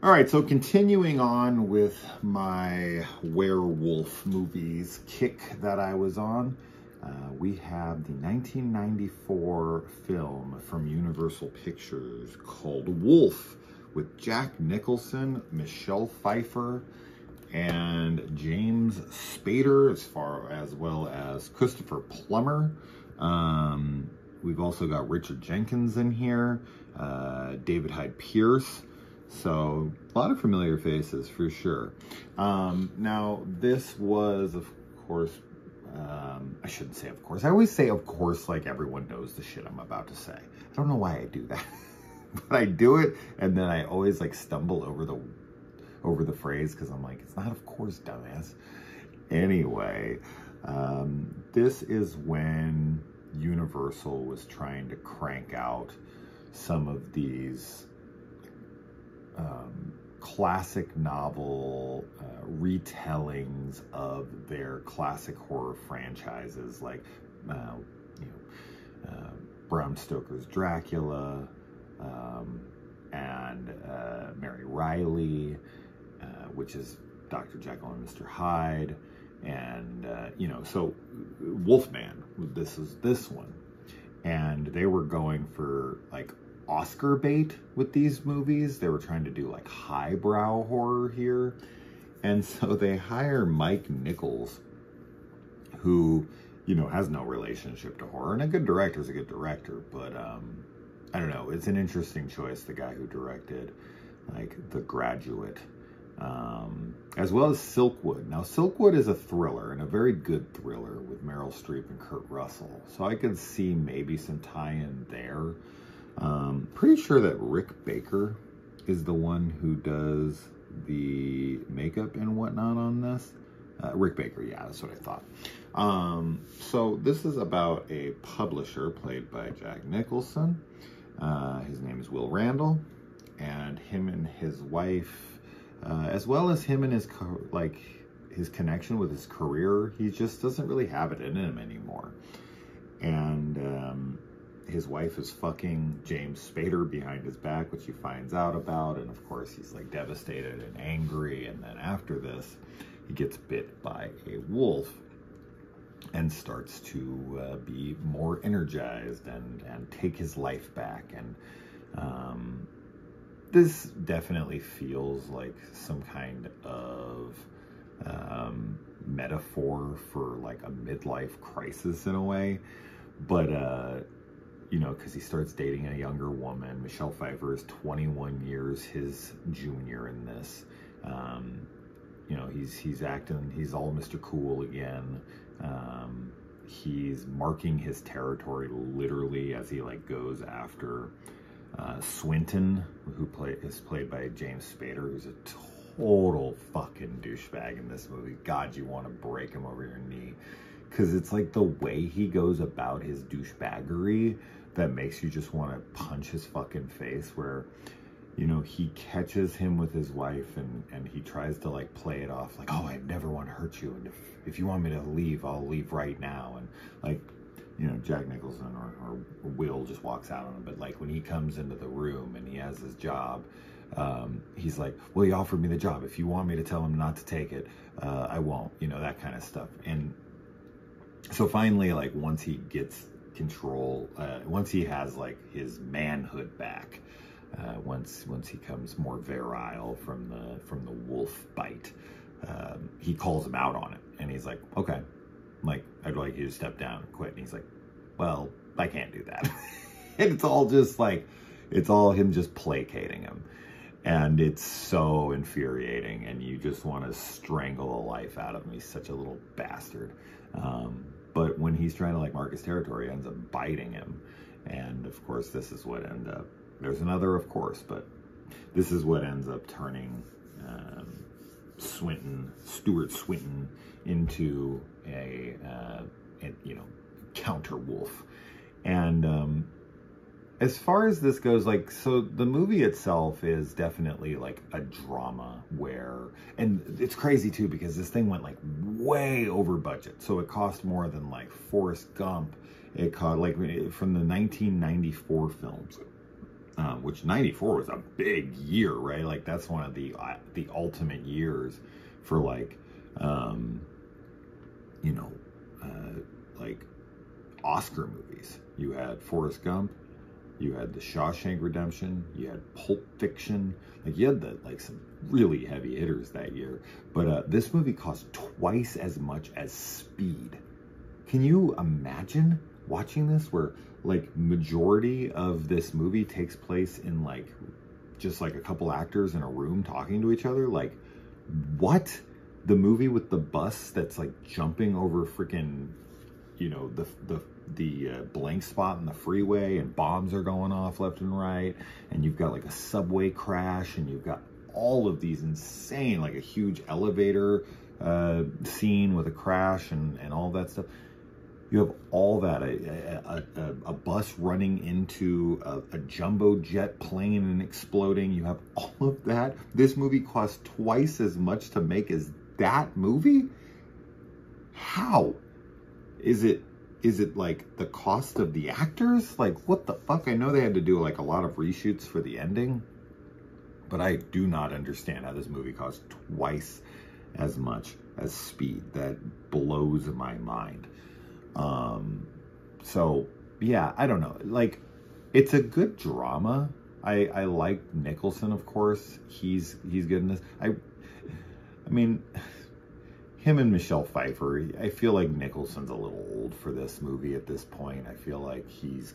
All right, so continuing on with my werewolf movies kick that I was on, we have the 1994 film from Universal Pictures called Wolf with Jack Nicholson, Michelle Pfeiffer, and James Spader, as well as Christopher Plummer. We've also got Richard Jenkins in here, David Hyde Pierce. So a lot of familiar faces for sure. Now this was, of course, I shouldn't say of course. I always say of course like everyone knows the shit I'm about to say. I don't know why I do that, but I do it, and then I always like stumble over the phrase because I'm like, it's not of course, dumbass. Anyway, this is when Universal was trying to crank out some of these classic novel retellings of their classic horror franchises, like Bram Stoker's Dracula, and Mary Riley, which is Dr. Jekyll and Mr. Hyde, and so Wolfman, this is this one, and they were going for like Oscar bait with these movies. They were trying to do like highbrow horror here, and so they hire Mike Nichols, who has no relationship to horror, and a good director is a good director, but I don't know, it's an interesting choice, the guy who directed like The Graduate, as well as Silkwood. Now Silkwood is a thriller, and a very good thriller, with Meryl Streep and Kurt Russell, so I could see maybe some tie-in there. Pretty sure that Rick Baker is the one who does the makeup and whatnot on this. Rick Baker, yeah, that's what I thought. So this is about a publisher played by Jack Nicholson. His name is Will Randall, and him and his wife, as well as him and his connection with his career, he just doesn't really have it in him anymore. And his wife is fucking James Spader behind his back, which he finds out about, and of course he's like devastated and angry, and then after this he gets bit by a wolf and starts to be more energized and take his life back. And this definitely feels like some kind of metaphor for like a midlife crisis in a way, but because he starts dating a younger woman. Michelle Pfeiffer is 21 years his junior in this. He's all Mr. Cool again. He's marking his territory literally as he like goes after Swinton, who is played by James Spader, who's a total fucking douchebag in this movie. God, you want to break him over your knee, because it's like the way he goes about his douchebaggery that makes you just want to punch his fucking face, where he catches him with his wife, and he tries to like play it off like, oh, I never want to hurt you, and if you want me to leave, I'll leave right now. And like, Jack Nicholson or Will just walks out on him, but like when he comes into the room and he has his job, he's like, well, he offered me the job, if you want me to tell him not to take it, I won't, that kind of stuff. And so finally, like once he gets control, once he has like his manhood back, once he comes more virile from the wolf bite, he calls him out on it, and he's like, okay, like, I'd like you to step down and quit. And he's like, well, I can't do that. And it's all just like, it's all him just placating him, and it's so infuriating, and you just want to strangle the life out of him. He's such a little bastard. But when he's trying to like mark his territory, he ends up biting him. And of course, this is what ends up, there's another of course, but this is what ends up turning Stuart Swinton into a counter wolf. And as far as this goes, like, so the movie itself is definitely like a drama where, and it's crazy too, because this thing went like way over budget. So it cost more than like Forrest Gump. It cost like from the 1994 films. which 94 was a big year, right? Like that's one of the ultimate years for like, you know, like Oscar movies. You had Forrest Gump, you had The Shawshank Redemption, you had Pulp Fiction. Like you had like some really heavy hitters that year. But this movie cost twice as much as Speed. Can you imagine watching this where like majority of this movie takes place in like just like a couple actors in a room talking to each other? Like what? The movie with the bus that's like jumping over freaking, you know, the blank spot in the freeway, and bombs are going off left and right, and you've got like a subway crash, and you've got all of these insane, like a huge elevator scene with a crash and all that stuff. You have all that, a bus running into a jumbo jet plane and exploding. You have all of that. This movie costs twice as much to make as that movie? How? Is it like the cost of the actors? Like, what the fuck? I know they had to do like a lot of reshoots for the ending, but I do not understand how this movie costs twice as much as Speed. That blows my mind. So yeah, I don't know. Like, it's a good drama. I like Nicholson, of course. He's good in this. I mean, him and Michelle Pfeiffer, I feel like Nicholson's a little old for this movie at this point. I feel like he's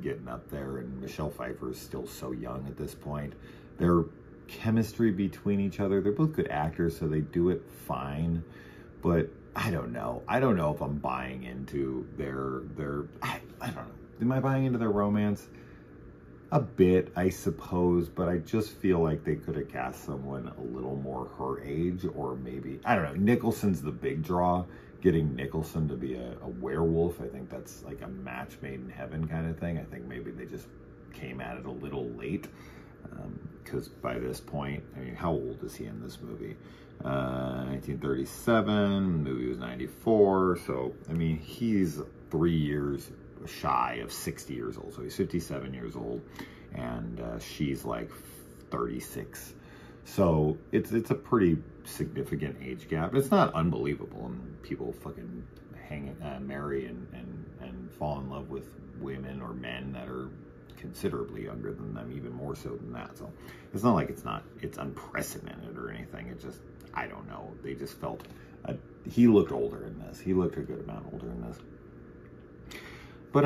getting up there, and Michelle Pfeiffer is still so young at this point. Their chemistry between each other, they're both good actors, so they do it fine. But I don't know. I don't know if I'm buying into their I don't know. Am I buying into their romance? A bit, I suppose, but I just feel like they could have cast someone a little more her age, or maybe, I don't know, Nicholson's the big draw. Getting Nicholson to be a werewolf, I think that's like a match made in heaven kind of thing. I think maybe they just came at it a little late, because by this point, I mean, how old is he in this movie? 1937, the movie was 94, so, I mean, he's 3 years shy of 60 years old, so he's 57 years old, and she's like 36, so it's a pretty significant age gap. It's not unbelievable, and people fucking marry and fall in love with women or men that are considerably younger than them, even more so than that. So it's not like it's unprecedented or anything. It just, I don't know, they just felt he looked older in this. He looked a good amount older in this. But,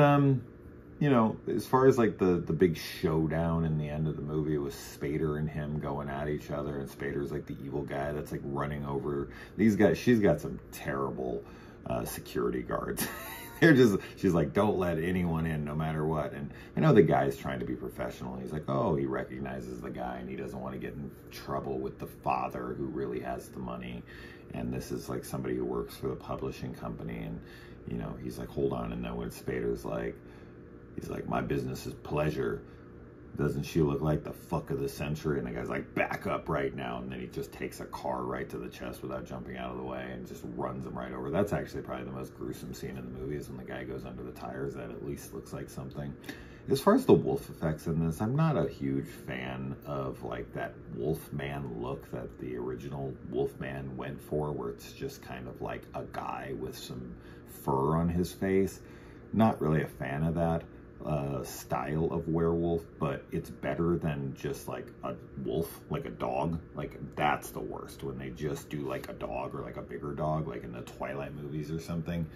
you know, as far as like the big showdown in the end of the movie with Spader and him going at each other, and Spader's like the evil guy that's like running over these guys. She's got some terrible security guards. She's like, don't let anyone in no matter what. And I know the guy's trying to be professional. He's like, oh, he recognizes the guy and he doesn't want to get in trouble with the father who really has the money. And this is like somebody who works for the publishing company. And, you know, he's like, hold on. And then when Spader's like, he's like, my business is pleasure. Doesn't she look like the fuck of the century? And the guy's like, back up right now. And then he just takes a car right to the chest without jumping out of the way and just runs him right over. That's actually probably the most gruesome scene in the movie, is when the guy goes under the tires. That at least looks like something. As far as the wolf effects in this, I'm not a huge fan of like that Wolfman look that the original Wolfman went for, where it's just kind of like a guy with some fur on his face. Not really a fan of that style of werewolf, but it's better than just like a wolf, like a dog. Like, that's the worst, when they just do like a dog, or like a bigger dog, like in the Twilight movies or something.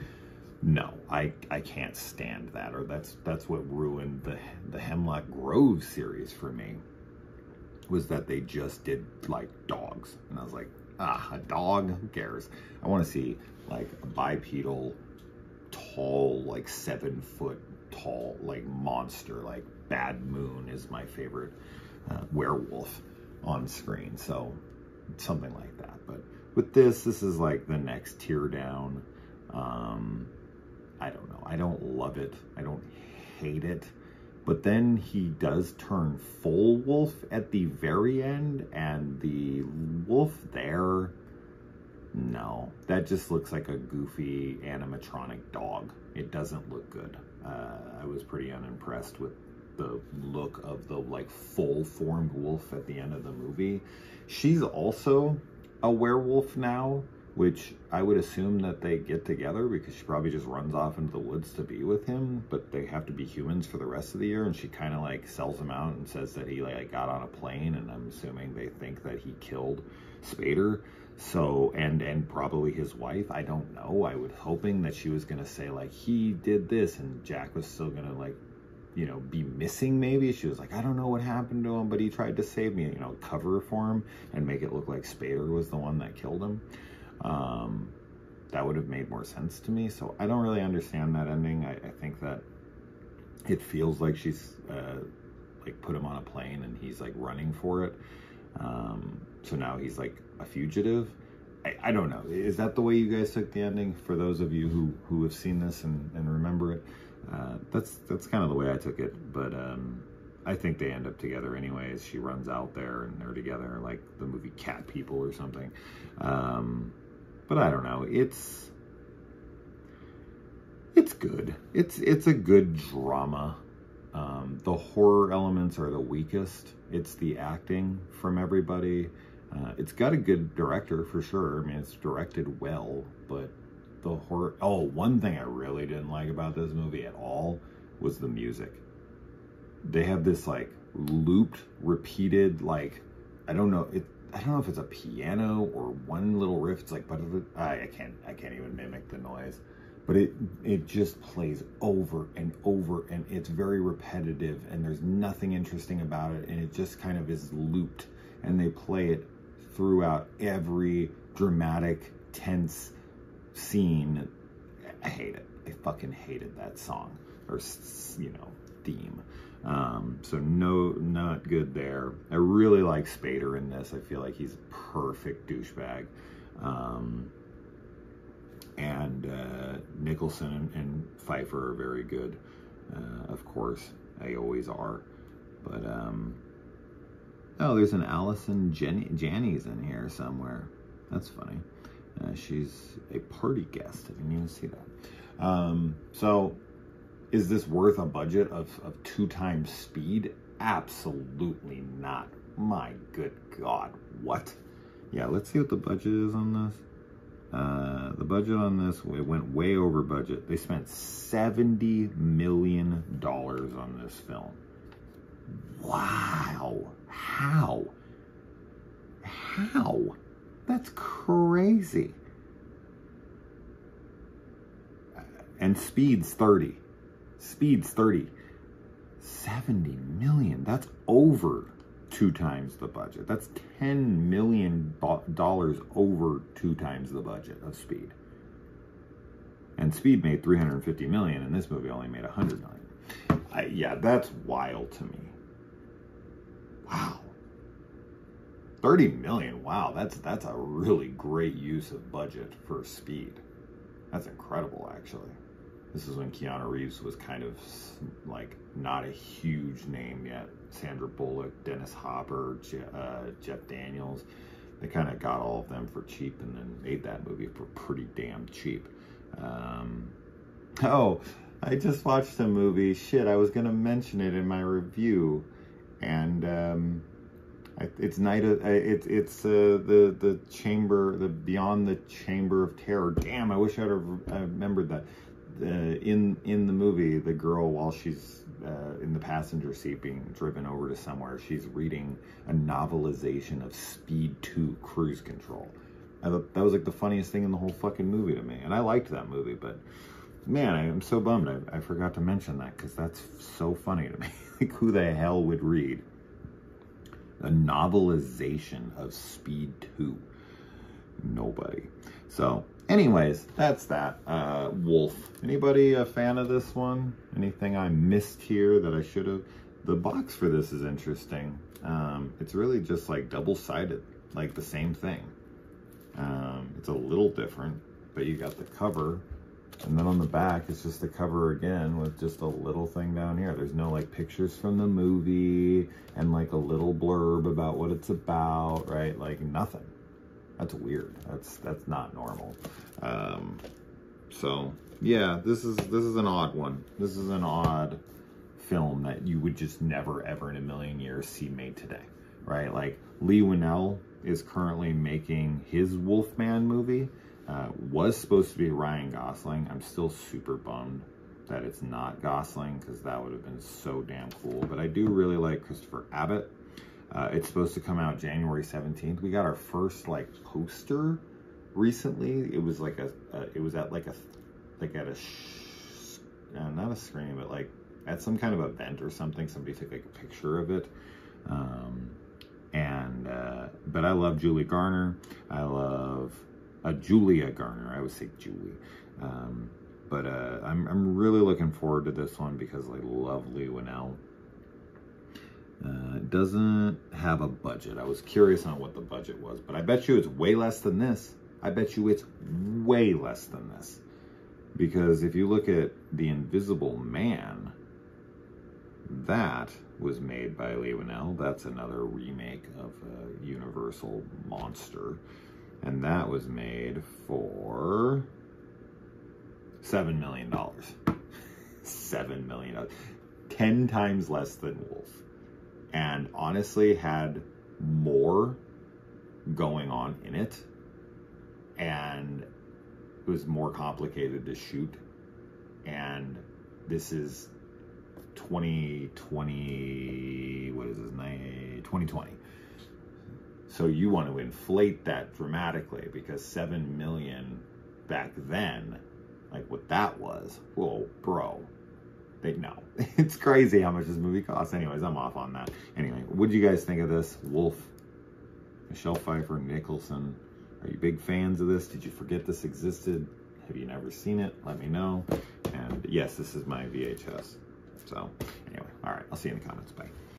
No, I can't stand that. Or that's what ruined the Hemlock Grove series for me, was that they just did like dogs, and I was like, a dog, who cares? I want to see like a bipedal, tall, like 7 foot tall, like monster. Like Bad Moon is my favorite werewolf on screen, so something like that. But with this is like the next tier down. I don't know, I don't love it, I don't hate it, but then he does turn full wolf at the very end, and the wolf there, no, that just looks like a goofy animatronic dog. It doesn't look good. I was pretty unimpressed with the look of the like full-formed wolf at the end of the movie. She's also a werewolf now, which I would assume that they get together because she probably just runs off into the woods to be with him, but they have to be humans for the rest of the year, and she kind of like sells him out and says that he like got on a plane, and I'm assuming they think that he killed Spader. So, and probably his wife, I don't know. I was hoping that she was going to say like, he did this, and Jack was still going to like, you know, be missing maybe. She was like, I don't know what happened to him, but he tried to save me, you know, cover for him and make it look like Spader was the one that killed him. That would have made more sense to me. So I don't really understand that ending. I think that it feels like she's like put him on a plane and he's like running for it. So now he's like a fugitive. I don't know. Is that the way you guys took the ending? For those of you who have seen this and remember it, that's kind of the way I took it. But I think they end up together anyways. She runs out there and they're together, like the movie Cat People or something. But I don't know. It's good. It's a good drama. The horror elements are the weakest. It's the acting from everybody. It's got a good director for sure. I mean, it's directed well, but the horror... Oh, one thing I really didn't like about this movie at all was the music. They have this like looped, repeated, like, I don't know if it's a piano or one little riff. It's like, but I can't even mimic the noise. But it just plays over and over, and it's very repetitive, and there's nothing interesting about it, and it just kind of is looped, and they play it throughout every dramatic, tense scene. I hate it. I fucking hated that song, or, you know, theme. So no, not good there. I really like Spader in this. I feel like he's a perfect douchebag. And Nicholson and Pfeiffer are very good. Of course, they always are. But, oh, there's an Allison Janney's in here somewhere. That's funny. She's a party guest. I didn't even see that. So, is this worth a budget of 2 times speed? Absolutely not. My good God. What? Yeah, let's see what the budget is on this. The budget on this, it went way over budget. They spent $70 million on this film. Wow. How? That's crazy. And Speed's 30. 70 million. That's over 2 times the budget. That's $10 million over 2 times the budget of Speed. And Speed made $350 million, and this movie only made $100 million. Yeah, that's wild to me. Wow. 30 million. Wow, that's a really great use of budget for Speed. That's incredible, actually. This is when Keanu Reeves was kind of like not a huge name yet. Sandra Bullock, Dennis Hopper, Jeff Daniels. They kind of got all of them for cheap and then made that movie for pretty damn cheap. Oh, I just watched a movie. Shit, I was going to mention it in my review. And it's the chamber, the Beyond the Chamber of Terror. Damn, I wish I'd have remembered that. In the movie, the girl, while she's in the passenger seat being driven over to somewhere, she's reading a novelization of Speed 2 Cruise Control. I thought that was like the funniest thing in the whole fucking movie to me, and I liked that movie, but man, I'm so bummed I forgot to mention that, because that's so funny to me. Like, who the hell would read a novelization of Speed 2? Nobody. So anyways, that's that. Wolf. Anybody a fan of this one? Anything I missed here that I should have? The box for this is interesting. It's really just like double-sided, like the same thing. It's a little different, but you got the cover, and then on the back it's just the cover again with just a little thing down here. There's no like pictures from the movie and like a little blurb about what it's about, right? Like nothing. That's weird. That's not normal. So yeah, this is an odd one. This is an odd film that you would just never, ever in a million years see made today, right? Like, Lee Winnell is currently making his Wolfman movie. Was supposed to be Ryan Gosling. I'm still super bummed that it's not Gosling, because that would have been so damn cool. But I do really like Christopher Abbott. It's supposed to come out January 17th. We got our first like poster recently. It was like it was at like at a not a screening, but like at some kind of event or something. Somebody took like a picture of it. But I love Julie Garner. I love Julia Garner. I would say Julie. I'm really looking forward to this one because I love Lee Winnell. It doesn't have a budget. I was curious on what the budget was, but I bet you it's way less than this. I bet you it's way less than this. Because if you look at The Invisible Man, that was made by Lee Winnell. That's another remake of a Universal monster. And that was made for $7 million. $7 million. 10 times less than Wolf. And honestly had more going on in it. And it was more complicated to shoot. And this is 2020, what is this, 2020. So you want to inflate that dramatically, because 7 million back then, like what that was, whoa, bro. No, it's crazy how much this movie costs. Anyways, I'm off on that. Anyway, what do you guys think of this? Wolf, Michelle Pfeiffer, Nicholson. Are you big fans of this? Did you forget this existed? Have you never seen it? Let me know. And yes, this is my VHS. So anyway, all right, I'll see you in the comments. Bye.